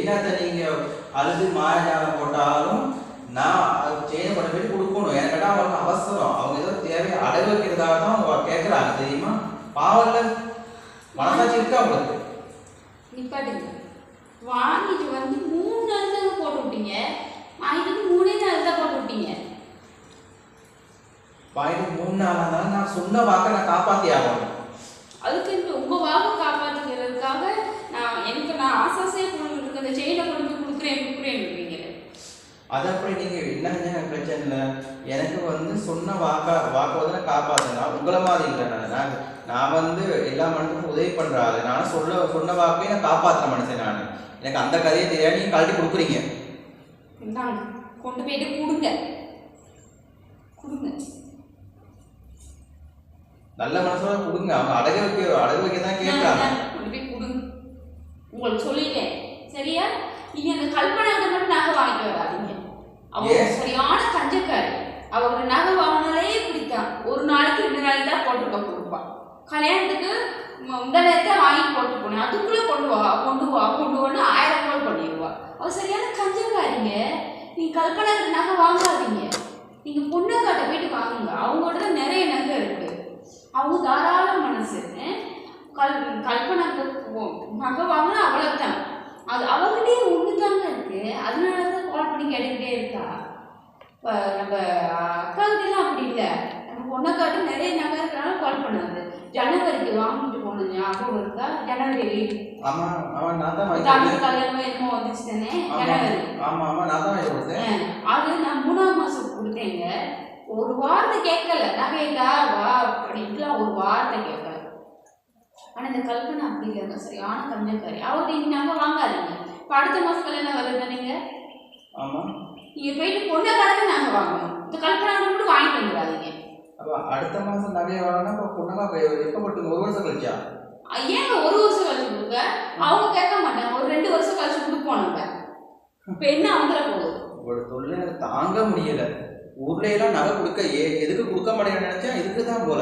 என்னத்தை நீங்க அழுது மாயாஜாலம் போட்டாலும் நான் செயினை கொண்டு போய் கொடுக்கணும். எனக்கிட்ட அவங்க அவசரம், அவங்க ஏதோ தேவையை அடகு வைக்கிறதாக தான் அவங்க கேட்கறாங்க தெரியுமா? பாவல்ல மனசாட்சி இருக்கா அவங்களுக்கு? நிப்பாட்டுங்க. வாங்கிட்டு வந்து 3 நாள் தான் போட்டு விட்டீங்க. வாங்கிட்டு 3 நாள் தான் போட்டு விட்டீங்க. வாங்கிட்டு 3 நாள் தான். நான் சொன்ன வாக்கை நான் காப்பாத்தி ஆகணும். அதுக்கு உங்க வாக்கு காப்பாத்திக்கிறதுக்காக நான் ஆசாசையா இருக்கு அந்த செயினை கொண்டு கொடுக்குறேன். அது அப்படி நீங்க என்னங்க பிரச்சனை இல்லை. எனக்கு வந்து சொன்ன வாக்கை வந்து நான் காப்பாத்தினா உங்களை மாதிரி இல்லை. நான் வந்து எல்லா மனுஷனுக்கும் உதவி பண்றாரு. நான் சொன்ன வாக்கையும் நான் காப்பாற்றுற மனுஷன். நான் எனக்கு அந்த கதையை தெரியாது. நீங்க கழட்டி கொடுக்குறீங்க. கொண்டு போயிட்டு கொடுங்க. நல்ல மனசோட கொடுங்க. அவங்க அடகு வைக்க தான் கேட்கறாங்க. கொண்டு போய் கொடுங்க. உங்களுக்கு சொல்லிட்டேன் சரியா? நீங்க அந்த கல்பனாட்ட மட்டும் நகை வாங்கிட்டு வராதீங்க. அவங்க சரியான கஞ்சக்காரி. அவங்க நகை வாங்கினாலே பிடித்தான். ஒரு நாளைக்கு 2 நாளைக்கு தான் போட்டு கொடுப்பான். கல்யாணத்துக்கு இந்த நேரத்தை வாங்கி போட்டு போனேன். அதுக்குள்ளே கொண்டு வான்னு 1000 ரூபாய் பண்ணிடுவா. அவ சரியான கஞ்சக்காரிங்க. நீங்க கல்பனாட்ட நகை வாங்காதீங்க. நீங்க பொண்ணுக்காட்ட போயிட்டு வாங்குங்க. அவங்களோட தான் நிறைய நகை இருக்கு. அவங்க தாராள மனசு. கல்பனாக்கு நகை வாங்கினா அவ்வளோதான். அது அவங்ககிட்டே ஒன்று தாங்க இருக்கு. அதனால தான் கால் பண்ணி கேட்டுக்கிட்டே இருக்கா. இப்போ நம்ம அக்காக்கிட்டலாம் அப்படி இல்லை. நம்ம பொண்ணக்காட்டு நிறைய நகை இருக்கிறனால கால் பண்ணாது. ஜனவரிக்கு வாங்கிட்டு போனோம். ஞாபகம் இருக்கா? ஜனவரி கல்யாணம் என்னமோ வந்துச்சு தானே ஜனவரி. அது நான் 3ஆம் மாதம் கொடுத்தேங்க. ஒரு வார்த்தை கேட்கல. நகைதா வா அப்படின்ட்டுலாம் ஒரு வார்த்தை கேட்கல. ஆனால் இந்த கல்பனை அப்படி இல்லைங்க. சரியான கஞ்சக்காரி. அவருக்கு இன்னும் நகை வாங்காதீங்க. இப்போ அடுத்த மாதம் கல்யாணம் வருது தானேங்க. நீங்கள் போயிட்டு பொண்ணை கடந்து நாங்கள் வாங்கணும். இந்த கல்பனை மட்டும் வாங்கிட்டு வந்துடாதீங்க. அடுத்த மாதம் நகையை வாங்கினா பொண்ணா எப்போ போட்டு 1 வருஷம் கழிச்சா? ஏங்க 1 வருஷம் கழிச்சு கொடுங்க. அவங்க கேட்க மாட்டாங்க. ஒரு 2 வருஷம் கழிச்சு கொடுப்போம் நம்ம. இப்போ என்ன அவங்கள போகுது? ஒரு தொழில் எனக்கு தாங்க முடியல. ஊர்ல எல்லாம் நகை கொடுக்க எதுக்கு கொடுக்க மாட்டேன்னு நினைச்சா இதுக்கு தான் போல.